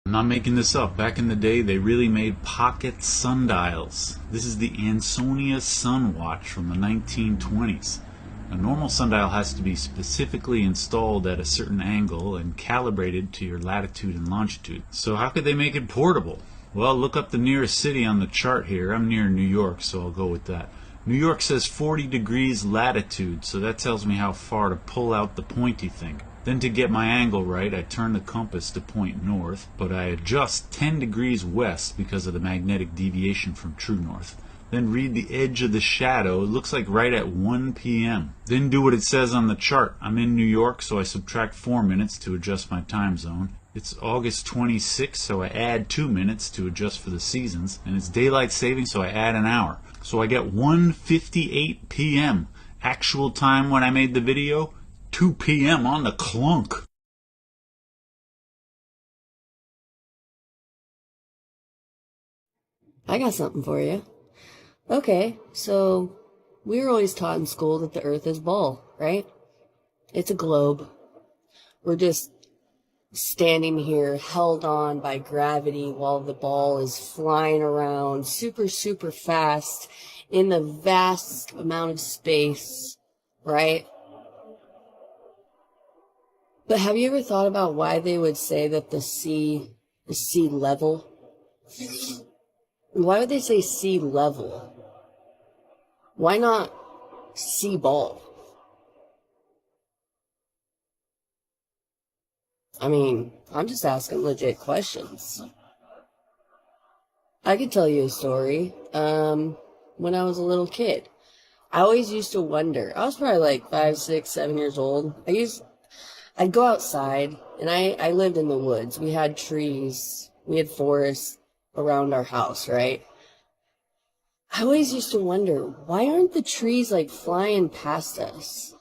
I'm not making this up. Back in the day, they really made pocket sundials. This is the Ansonia Sun Watch from the 1920s. A normal sundial has to be specifically installed at a certain angle and calibrated to your latitude and longitude. So how could they make it portable? Well, look up the nearest city on the chart here. I'm near New York, so I'll go with that. New York says 40 degrees latitude, so that tells me how far to pull out the pointy thing. Then to get my angle right, I turn the compass to point north, but I adjust 10 degrees west because of the magnetic deviation from true north. Then read the edge of the shadow. It looks like right at 1 p.m. Then do what it says on the chart. I'm in New York, so I subtract 4 minutes to adjust my time zone. It's August 26th, so I add 2 minutes to adjust for the seasons. And it's daylight saving, so I add an hour. So I get 1:58 p.m. Actual time when I made the video, 2 p.m. on the clunk. I got something for you. Okay, so we were always taught in school that the Earth is ball, right? It's a globe. We're just standing here held on by gravity while the ball is flying around super, super fast in the vast amount of space, right? But have you ever thought about why they would say that the sea is sea level? Why would they say sea level? Why not sea ball? I mean, I'm just asking legit questions. I could tell you a story. When I was a little kid, I always used to wonder. I was probably like 5, 6, 7 years old. I'd go outside, and I lived in the woods. We had trees. We had forests around our house, right? I always used to wonder, why aren't the trees like flying past us?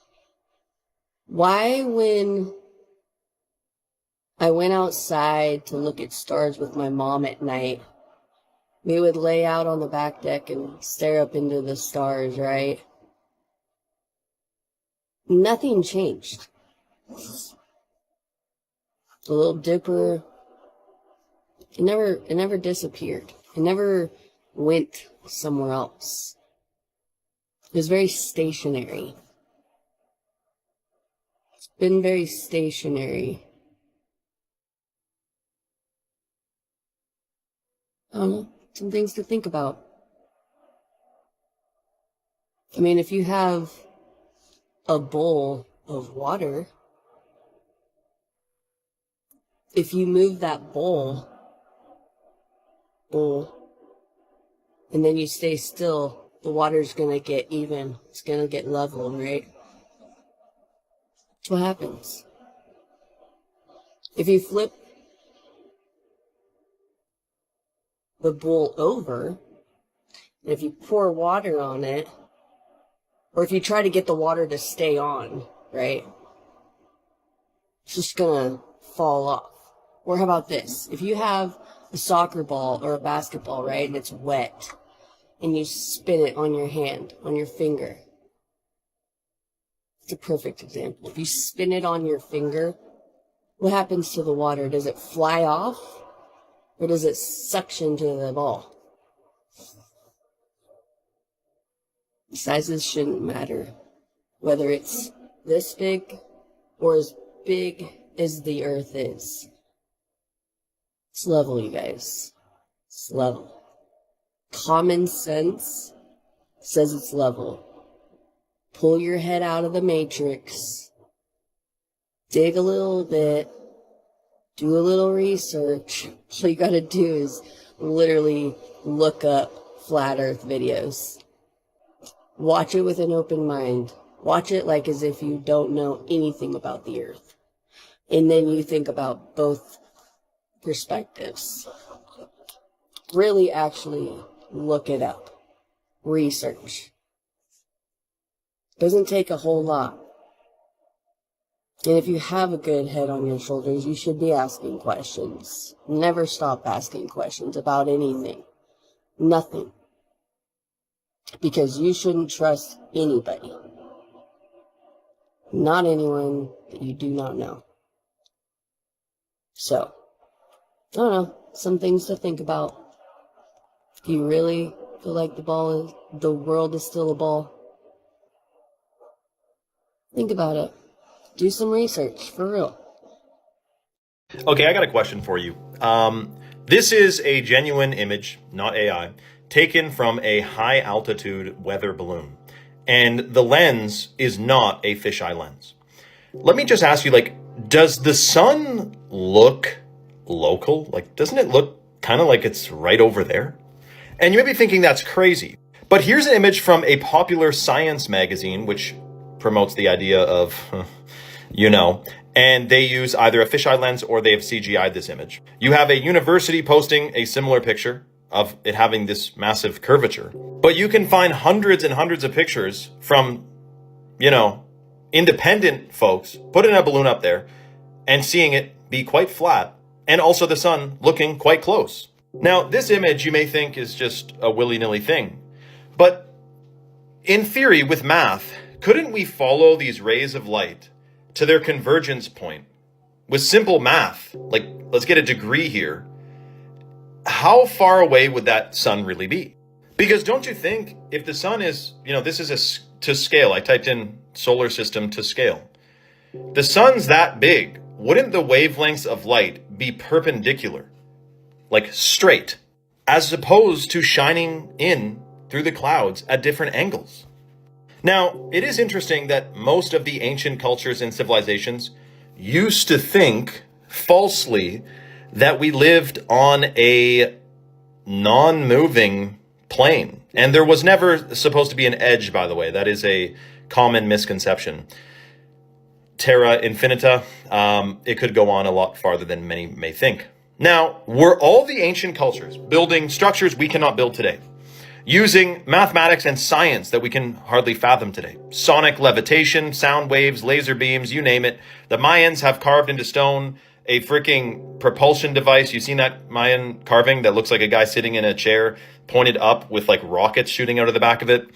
Why, when I went outside to look at stars with my mom at night, we would lay out on the back deck and stare up into the stars, right? Nothing changed. The Little Dipper, it never disappeared. It never went somewhere else. It was very stationary. It's been very stationary. I don't know, some things to think about. I mean, if you have a bowl of water, if you move that bowl, and then you stay still, the water's going to get even. It's going to get level, right? That's what happens. If you flip the bowl over, and if you pour water on it, or if you try to get the water to stay on, right? It's just going to fall off. Or how about this? If you have a soccer ball or a basketball, right, and it's wet, and you spin it on your hand, on your finger. It's a perfect example. If you spin it on your finger, what happens to the water? Does it fly off, or does it suction to the ball? Sizes shouldn't matter. Whether it's this big or as big as the Earth is. It's level, you guys. It's level. Common sense says it's level. Pull your head out of the matrix. Dig a little bit. Do a little research. All you gotta do is literally look up flat Earth videos. Watch it with an open mind. Watch it like as if you don't know anything about the Earth. And then you think about both perspectives. Really actually look it up. Research. Doesn't take a whole lot. And if you have a good head on your shoulders, you should be asking questions. Never stop asking questions about anything. Nothing. Because you shouldn't trust anybody. Not anyone that you do not know. So, I don't know, some things to think about. Do you really feel like the world is still a ball? Think about it. Do some research, for real. Okay, I got a question for you. This is a genuine image, not AI, taken from a high altitude weather balloon. And the lens is not a fisheye lens. Let me just ask you, like, does the sun look local? Like, doesn't it look kind of like it's right over there? And you may be thinking that's crazy. But here's an image from a popular science magazine, which promotes the idea of, and they use either a fisheye lens or they have CGI'd this image. You have a university posting a similar picture of it having this massive curvature. But you can find hundreds and hundreds of pictures from, independent folks putting a balloon up there and seeing it be quite flat, and also the sun looking quite close. Now, this image you may think is just a willy-nilly thing, but in theory, with math, couldn't we follow these rays of light to their convergence point with simple math? Like, let's get a degree here. How far away would that sun really be? Because don't you think if the sun is, this is to scale, I typed in solar system to scale. The sun's that big, wouldn't the wavelengths of light be perpendicular, like straight, as opposed to shining in through the clouds at different angles? Now, it is interesting that most of the ancient cultures and civilizations used to think falsely that we lived on a non-moving plane. And there was never supposed to be an edge, by the way. That is a common misconception. Terra infinita, it could go on a lot farther than many may think. Now, were all the ancient cultures building structures we cannot build today, using mathematics and science that we can hardly fathom today? Sonic levitation, sound waves, laser beams, you name it. The Mayans have carved into stone a freaking propulsion device. You've seen that Mayan carving that looks like a guy sitting in a chair pointed up with like rockets shooting out of the back of it.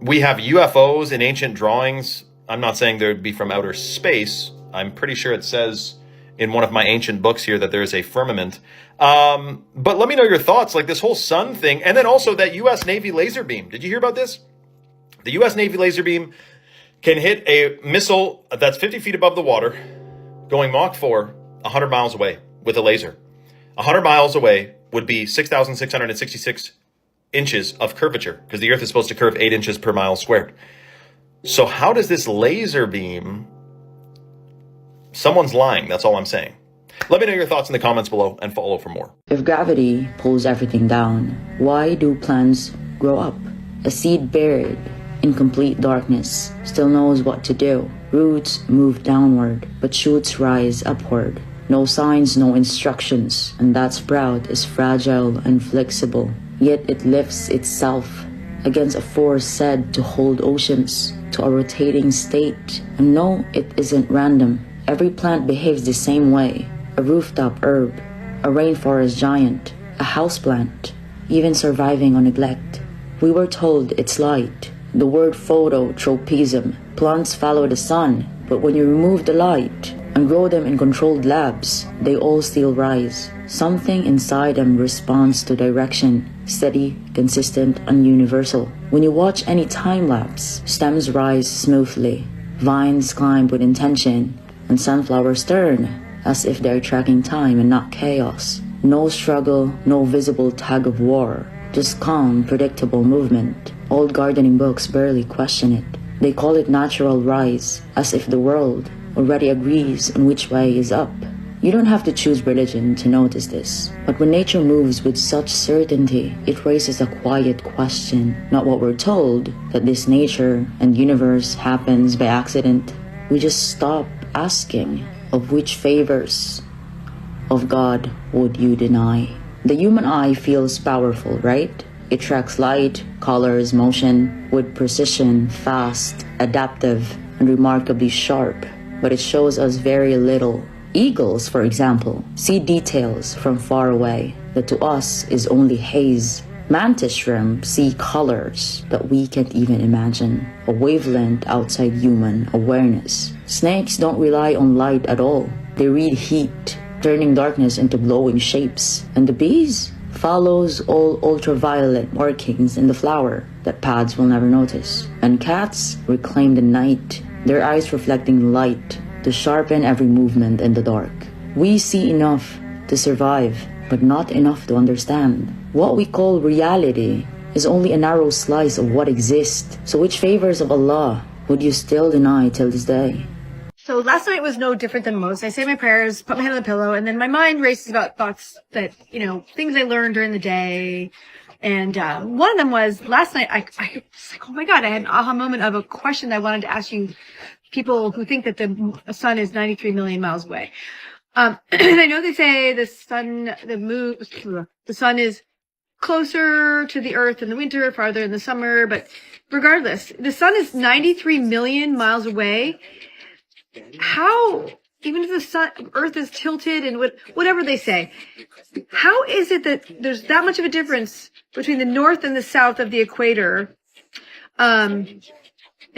We have UFOs in ancient drawings. I'm not saying they'd be from outer space. I'm pretty sure it says in one of my ancient books here that there is a firmament. But let me know your thoughts, like this whole sun thing. And then also that US Navy laser beam. Did you hear about this? The US Navy laser beam can hit a missile that's 50 feet above the water, going Mach 4, 100 miles away with a laser. 100 miles away would be 6,666 inches of curvature, because the Earth is supposed to curve 8 inches per mile squared. So how does this laser beam... Someone's lying, that's all I'm saying. Let me know your thoughts in the comments below and follow for more. If gravity pulls everything down, why do plants grow up? A seed buried in complete darkness still knows what to do. Roots move downward, but shoots rise upward. No signs, no instructions, and that sprout is fragile and flexible. Yet it lifts itself against a force said to hold oceans to a rotating state. And no, it isn't random. Every plant behaves the same way. A rooftop herb, a rainforest giant, a houseplant, even surviving on neglect. We were told it's light. The word phototropism. Plants follow the sun, but when you remove the light and grow them in controlled labs, they all still rise. Something inside them responds to direction, steady, consistent, and universal. When you watch any time lapse, stems rise smoothly, vines climb with intention, and sunflowers turn as if they're tracking time and not chaos. No struggle, no visible tug of war, just calm, predictable movement. Old gardening books barely question it. They call it natural rise, as if the world already agrees on which way is up. You don't have to choose religion to notice this. But when nature moves with such certainty, it raises a quiet question. Not what we're told, that this nature and universe happens by accident. We just stop asking, of which favors of God would you deny? The human eye feels powerful, right? It tracks light, colors, motion with precision, fast, adaptive, and remarkably sharp. But it shows us very little. Eagles, for example, see details from far away that to us is only haze. Mantis shrimp see colors that we can't even imagine, a wavelength outside human awareness. Snakes don't rely on light at all. They read heat, turning darkness into glowing shapes. And the bees follows all ultraviolet markings in the flower that pads will never notice. And cats reclaim the night, their eyes reflecting light to sharpen every movement in the dark. We see enough to survive, but not enough to understand. What we call reality is only a narrow slice of what exists. So which favors of Allah would you still deny till this day? So last night was no different than most. I say my prayers, put my head on the pillow, and then my mind races about thoughts that, things I learned during the day. And one of them was last night, I was like, oh my God, I had an aha moment of a question I wanted to ask you, people who think that the sun is 93 million miles away. And I know they say the sun is closer to the earth in the winter, farther in the summer, but regardless, the sun is 93 million miles away. How, even if the earth is tilted and whatever they say, how is it that there's that much of a difference between the north and the south of the equator, in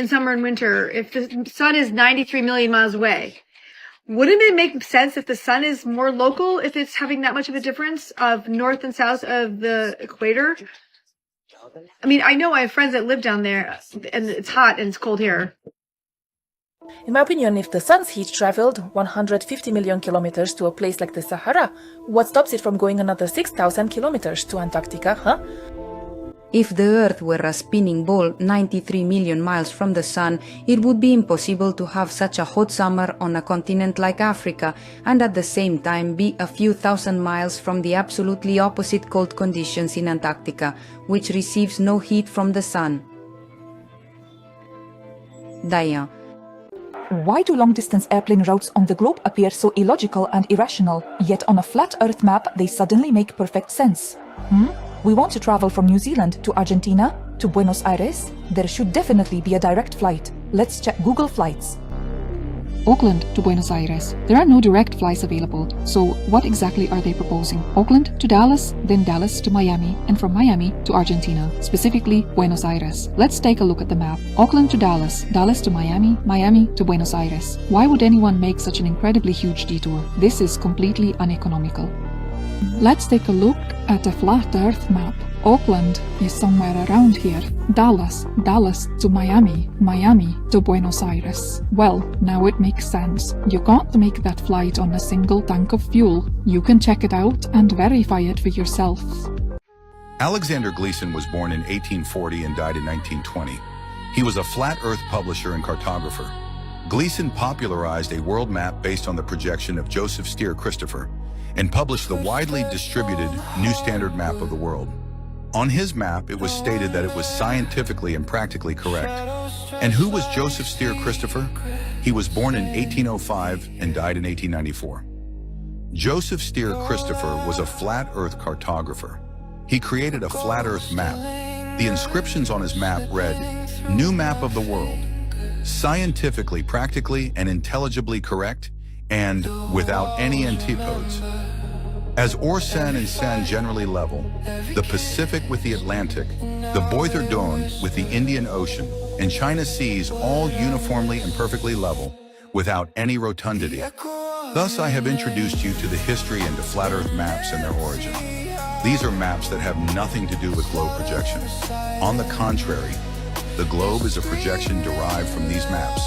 summer and winter, if the sun is 93 million miles away? Wouldn't it make sense if the sun is more local, if it's having that much of a difference of north and south of the equator? I mean, I know I have friends that live down there, and it's hot and it's cold here. In my opinion, if the sun's heat traveled 150 million kilometers to a place like the Sahara, what stops it from going another 6,000 kilometers to Antarctica, huh? If the Earth were a spinning ball 93 million miles from the Sun, it would be impossible to have such a hot summer on a continent like Africa and at the same time be a few thousand miles from the absolutely opposite cold conditions in Antarctica, which receives no heat from the Sun. Daya. Why do long-distance airplane routes on the globe appear so illogical and irrational, yet on a flat Earth map they suddenly make perfect sense? We want to travel from New Zealand to Argentina, to Buenos Aires. There should definitely be a direct flight. Let's check Google Flights. Auckland to Buenos Aires. There are no direct flights available, so what exactly are they proposing? Auckland to Dallas, then Dallas to Miami, and from Miami to Argentina, specifically Buenos Aires. Let's take a look at the map. Auckland to Dallas, Dallas to Miami, Miami to Buenos Aires. Why would anyone make such an incredibly huge detour? This is completely uneconomical. Let's take a look at a flat Earth map. Auckland is somewhere around here. Dallas to Miami, Miami to Buenos Aires. Well, now it makes sense. You can't make that flight on a single tank of fuel. You can check it out and verify it for yourself. Alexander Gleason was born in 1840 and died in 1920. He was a flat Earth publisher and cartographer. Gleason popularized a world map based on the projection of Joseph Steer Christopher and published the widely distributed New Standard Map of the World. On his map, it was stated that it was scientifically and practically correct. And who was Joseph Steer Christopher? He was born in 1805 and died in 1894. Joseph Steer Christopher was a flat Earth cartographer. He created a flat Earth map. The inscriptions on his map read, "New Map of the World, scientifically, practically, and intelligibly correct, and without any antipodes." As Orsan and San generally level, the Pacific with the Atlantic, the Boythor Dune with the Indian Ocean, and China Seas all uniformly and perfectly level, without any rotundity. Thus, I have introduced you to the history and to flat Earth maps and their origin. These are maps that have nothing to do with globe projection. On the contrary, the globe is a projection derived from these maps.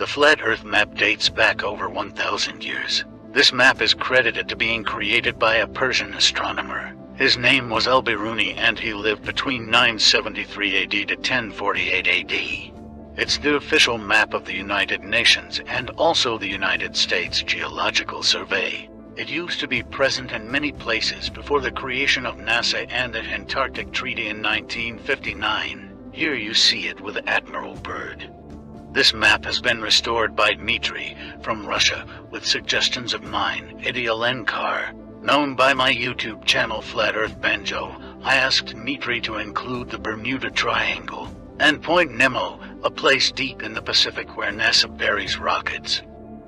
flat Earth map dates back over 1,000 years. This map is credited to being created by a Persian astronomer. His name was Al-Biruni, and he lived between 973 AD to 1048 AD. It's the official map of the United Nations and also the United States Geological Survey. It used to be present in many places before the creation of NASA and the Antarctic Treaty in 1959. Here you see it with Admiral Byrd. This map has been restored by Dmitry from Russia with suggestions of mine, Idialenkar. Known by my YouTube channel Flat Earth Banjo, I asked Dmitry to include the Bermuda Triangle and Point Nemo, a place deep in the Pacific where NASA buries rockets.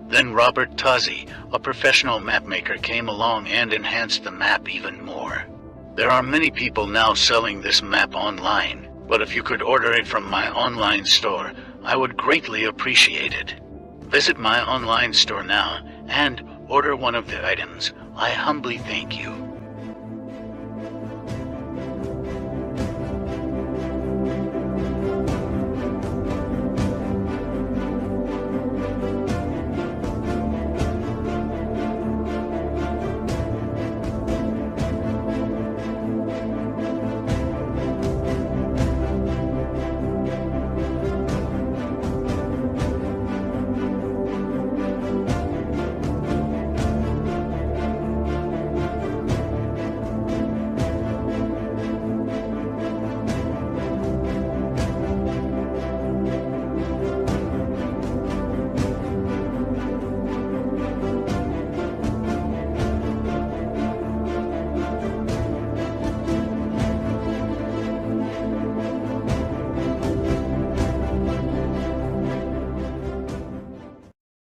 Then Robert Tozzi, a professional mapmaker, came along and enhanced the map even more. There are many people now selling this map online, but if you could order it from my online store, I would greatly appreciate it. Visit my online store now and order one of the items. I humbly thank you.